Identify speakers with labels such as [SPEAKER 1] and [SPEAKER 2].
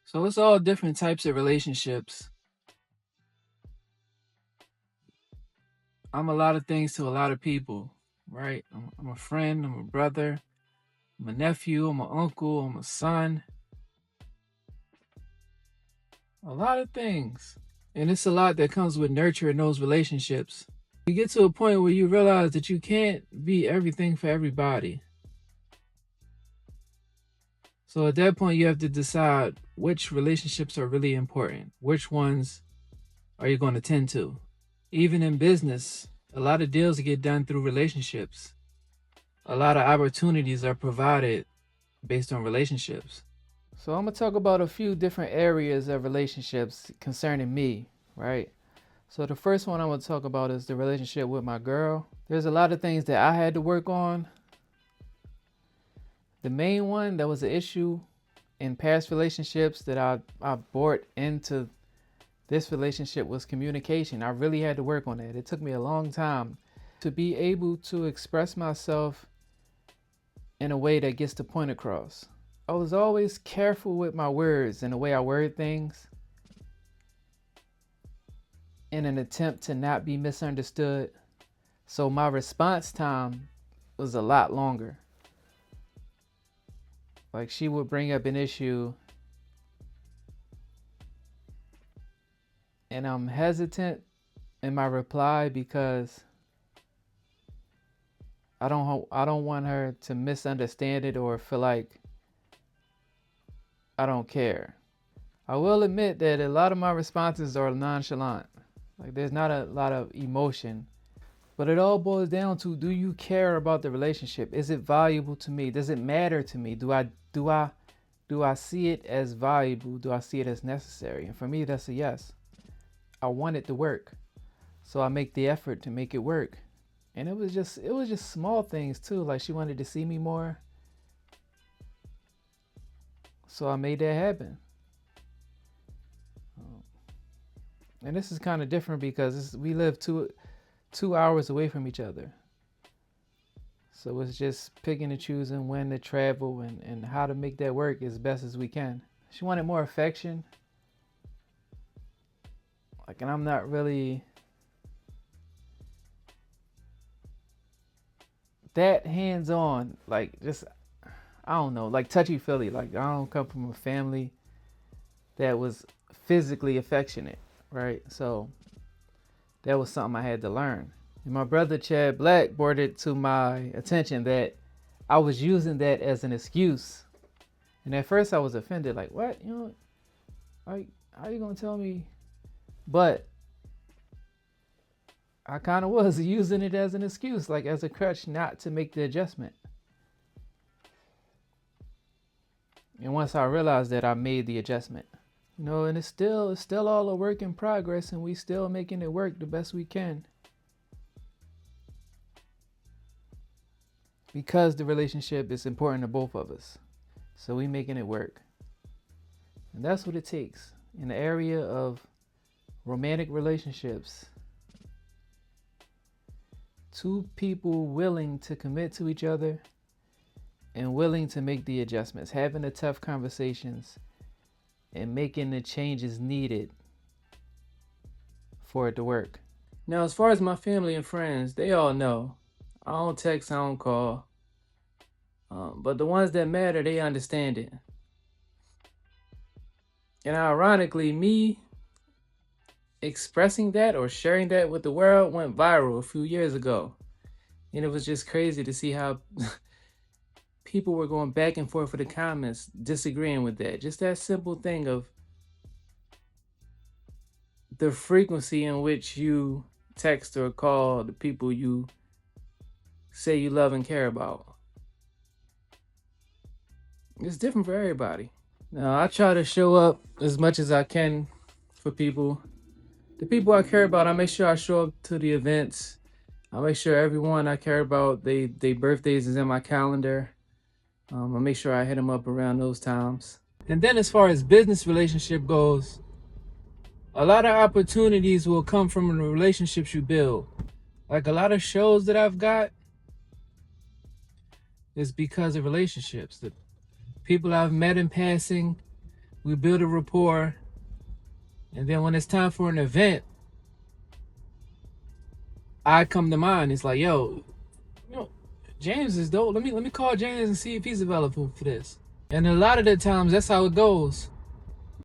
[SPEAKER 1] So it's all different types of relationships. I'm a lot of things to a lot of people, right? I'm a friend, I'm a brother, I'm a nephew, I'm an uncle, I'm a son, a lot of things. And it's a lot that comes with nurturing those relationships. You get to a point where you realize that you can't be everything for everybody. So at that point, you have to decide which relationships are really important. Which ones are you going to tend to? Even in business, a lot of deals get done through relationships. A lot of opportunities are provided based on relationships. So I'm gonna talk about a few different areas of relationships concerning me, right? So the first one I'm gonna talk about is the relationship with my girl. There's a lot of things that I had to work on. The main one that was an issue in past relationships that I brought into this relationship was communication. I really had to work on that. It took me a long time to be able to express myself in a way that gets the point across. I was always careful with my words and the way I word things in an attempt to not be misunderstood. So my response time was a lot longer. Like she would bring up an issue and I'm hesitant in my reply because I don't want her to misunderstand it or feel like I don't care. I will admit that a lot of my responses are nonchalant. Like there's not a lot of emotion. But it all boils down to, do you care about the relationship? Is it valuable to me? Does it matter to me? Do I see it as valuable? Do I see it as necessary? And for me, that's a yes. I want it to work. So I make the effort to make it work. And it was just small things too. Like she wanted to see me more. So I made that happen. And this is kind of different because we live 2 hours away from each other. So it's just picking and choosing when to travel and how to make that work as best as we can. She wanted more affection. Like, and I'm not really that hands-on, like just, I don't know, like touchy-feely. Like I don't come from a family that was physically affectionate, right? So that was something I had to learn. And my brother Chad Black brought it to my attention that I was using that as an excuse. And at first I was offended, like, what? You know, like, how you gonna tell me? But I kind of was using it as an excuse, like as a crutch not to make the adjustment. And once I realized that, I made the adjustment. You know, and it's still all a work in progress, and we still making it work the best we can. Because the relationship is important to both of us. So we making it work. And that's what it takes in the area of romantic relationships. Two people willing to commit to each other and willing to make the adjustments, having the tough conversations and making the changes needed for it to work. Now, as far as my family and friends, they all know. I don't text, I don't call. But the ones that matter, they understand it. And ironically, me expressing that or sharing that with the world went viral a few years ago. And it was just crazy to see how people were going back and forth with the comments, disagreeing with that. Just that simple thing of the frequency in which you text or call the people you say you love and care about. It's different for everybody. Now, I try to show up as much as I can for people. The people I care about, I make sure I show up to the events. I make sure everyone I care about, they birthdays is in my calendar. I make sure I hit them up around those times. And then as far as business relationship goes, a lot of opportunities will come from the relationships you build. Like a lot of shows that I've got is because of relationships. The people I've met in passing, We build a rapport. And then when it's time for an event, I come to mind. It's like, yo, James is dope. Let me call James and see if he's available for this. And a lot of the times, that's how it goes.